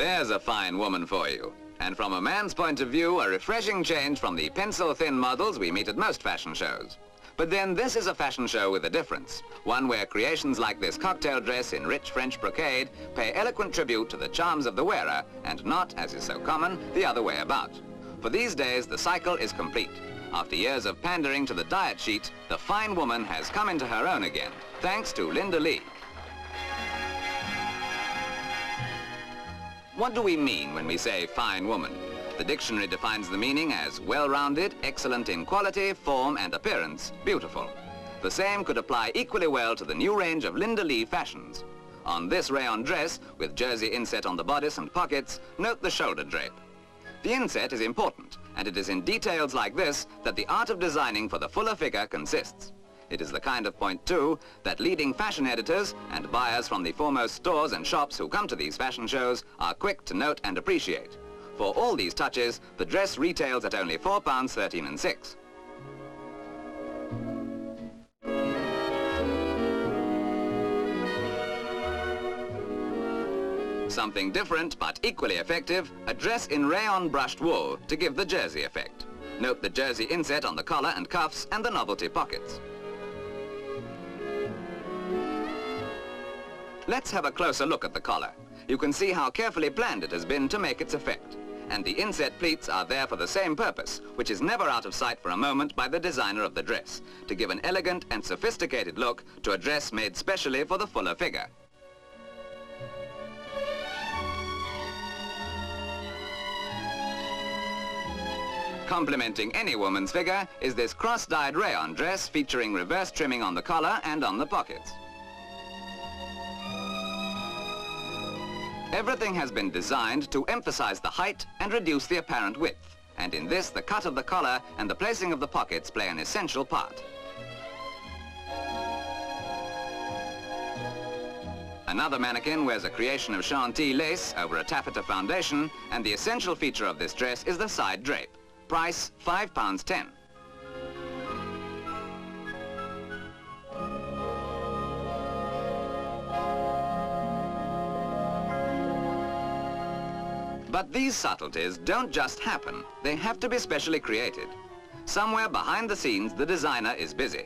There's a fine woman for you. And from a man's point of view, a refreshing change from the pencil-thin models we meet at most fashion shows. But then this is a fashion show with a difference, one where creations like this cocktail dress in rich French brocade pay eloquent tribute to the charms of the wearer and not, as is so common, the other way about. For these days, the cycle is complete. After years of pandering to the diet sheet, the fine woman has come into her own again, thanks to Linda Leigh. What do we mean when we say fine woman? The dictionary defines the meaning as well-rounded, excellent in quality, form and appearance, beautiful. The same could apply equally well to the new range of Linda Leigh fashions. On this rayon dress, with jersey inset on the bodice and pockets, note the shoulder drape. The inset is important, and it is in details like this that the art of designing for the fuller figure consists. It is the kind of point, too, that leading fashion editors and buyers from the foremost stores and shops who come to these fashion shows are quick to note and appreciate. For all these touches, the dress retails at only £4.13 6. Something different but equally effective, a dress in rayon brushed wool to give the jersey effect. Note the jersey inset on the collar and cuffs and the novelty pockets. Let's have a closer look at the collar. You can see how carefully planned it has been to make its effect. And the inset pleats are there for the same purpose, which is never out of sight for a moment by the designer of the dress, to give an elegant and sophisticated look to a dress made specially for the fuller figure. Complementing any woman's figure is this cross-dyed rayon dress featuring reverse trimming on the collar and on the pockets. Everything has been designed to emphasize the height and reduce the apparent width, and in this the cut of the collar and the placing of the pockets play an essential part. Another mannequin wears a creation of Chantilly lace over a taffeta foundation, and the essential feature of this dress is the side drape. Price £5.10. But these subtleties don't just happen. They have to be specially created. Somewhere behind the scenes, the designer is busy.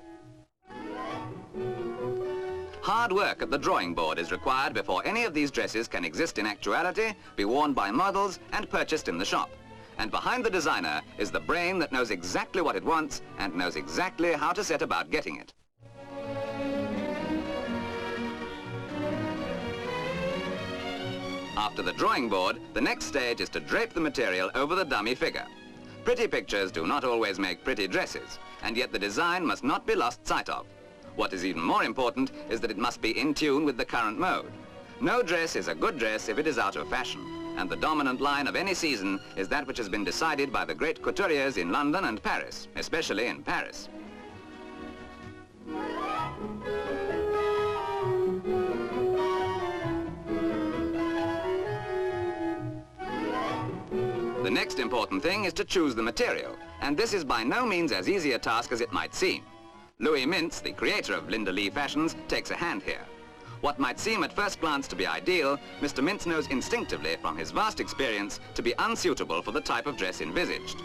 Hard work at the drawing board is required before any of these dresses can exist in actuality, be worn by models, and purchased in the shop. And behind the designer is the brain that knows exactly what it wants and knows exactly how to set about getting it. After the drawing board, the next stage is to drape the material over the dummy figure. Pretty pictures do not always make pretty dresses, and yet the design must not be lost sight of. What is even more important is that it must be in tune with the current mode. No dress is a good dress if it is out of fashion, and the dominant line of any season is that which has been decided by the great couturiers in London and Paris, especially in Paris. The next important thing is to choose the material, and this is by no means as easy a task as it might seem. Louis Mintz, the creator of Linda Leigh fashions, takes a hand here. What might seem at first glance to be ideal, Mr. Mintz knows instinctively from his vast experience to be unsuitable for the type of dress envisaged.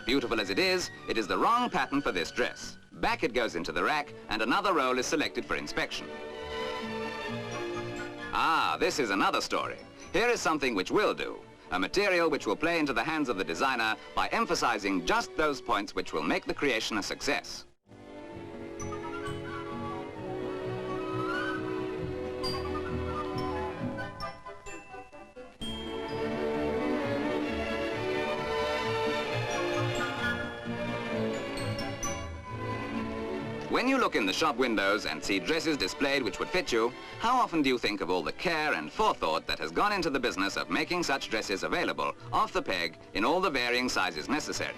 Beautiful as it is the wrong pattern for this dress. Back it goes into the rack, and another roll is selected for inspection. Ah, this is another story. Here is something which will do. A material which will play into the hands of the designer by emphasizing just those points which will make the creation a success. When you look in the shop windows and see dresses displayed which would fit you, how often do you think of all the care and forethought that has gone into the business of making such dresses available, off the peg, in all the varying sizes necessary?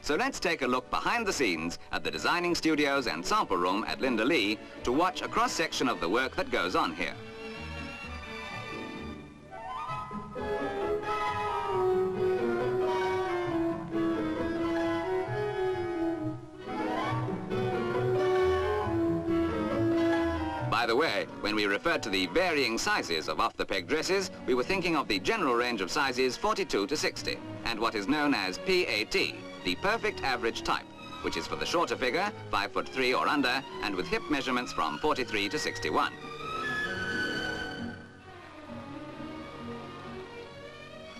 So let's take a look behind the scenes at the designing studios and sample room at Linda Leigh to watch a cross-section of the work that goes on here. By the way, when we referred to the varying sizes of off-the-peg dresses, we were thinking of the general range of sizes 42 to 60, and what is known as PAT, the perfect average type, which is for the shorter figure, 5'3" or under, and with hip measurements from 43 to 61.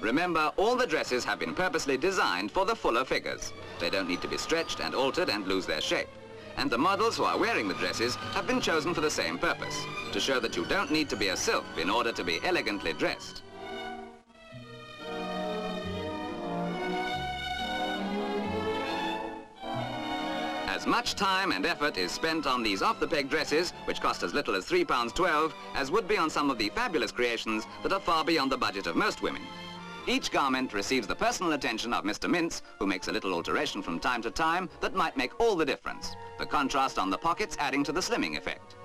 Remember, all the dresses have been purposely designed for the fuller figures. They don't need to be stretched and altered and lose their shape. And the models who are wearing the dresses have been chosen for the same purpose, to show that you don't need to be a sylph in order to be elegantly dressed. As much time and effort is spent on these off-the-peg dresses, which cost as little as £3.12, as would be on some of the fabulous creations that are far beyond the budget of most women. Each garment receives the personal attention of Mr. Mintz, who makes a little alteration from time to time that might make all the difference, the contrast on the pockets adding to the slimming effect.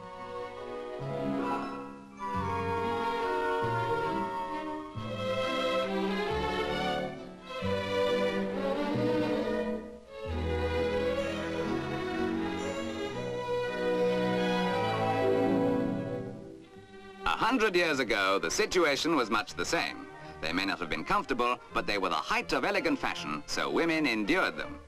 A 100 years ago, the situation was much the same. They may not have been comfortable, but they were the height of elegant fashion, so women endured them.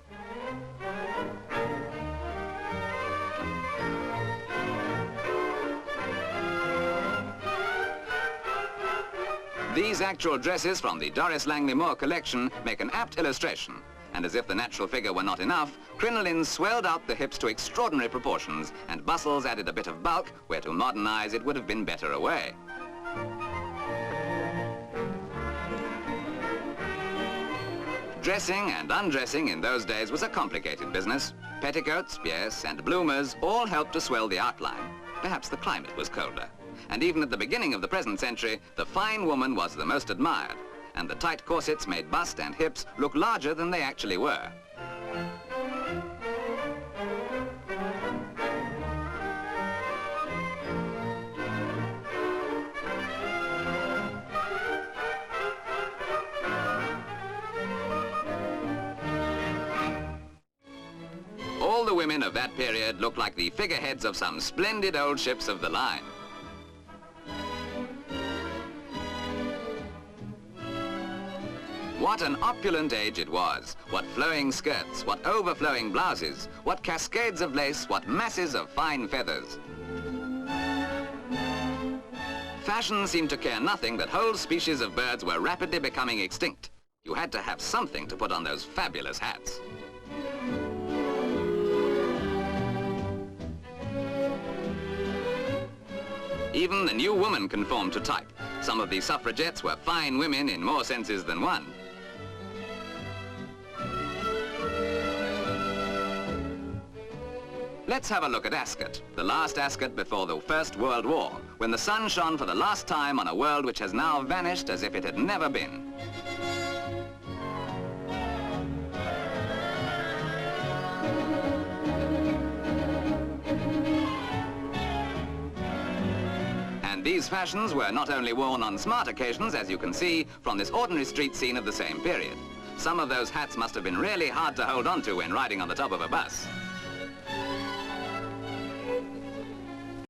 These actual dresses from the Doris Langley Moore collection make an apt illustration, and as if the natural figure were not enough, crinolines swelled out the hips to extraordinary proportions, and bustles added a bit of bulk, where to modern eyes it would have been better away. Dressing and undressing in those days was a complicated business. Petticoats, yes, and bloomers all helped to swell the outline. Perhaps the climate was colder. And even at the beginning of the present century, the fine woman was the most admired, and the tight corsets made bust and hips look larger than they actually were. All the women of that period looked like the figureheads of some splendid old ships of the line. What an opulent age it was. What flowing skirts, what overflowing blouses, what cascades of lace, what masses of fine feathers. Fashion seemed to care nothing that whole species of birds were rapidly becoming extinct. You had to have something to put on those fabulous hats. Even the new woman conformed to type. Some of the suffragettes were fine women in more senses than one. Let's have a look at Ascot, the last Ascot before the First World War, when the sun shone for the last time on a world which has now vanished as if it had never been. These fashions were not only worn on smart occasions, as you can see, from this ordinary street scene of the same period. Some of those hats must have been really hard to hold on to when riding on the top of a bus.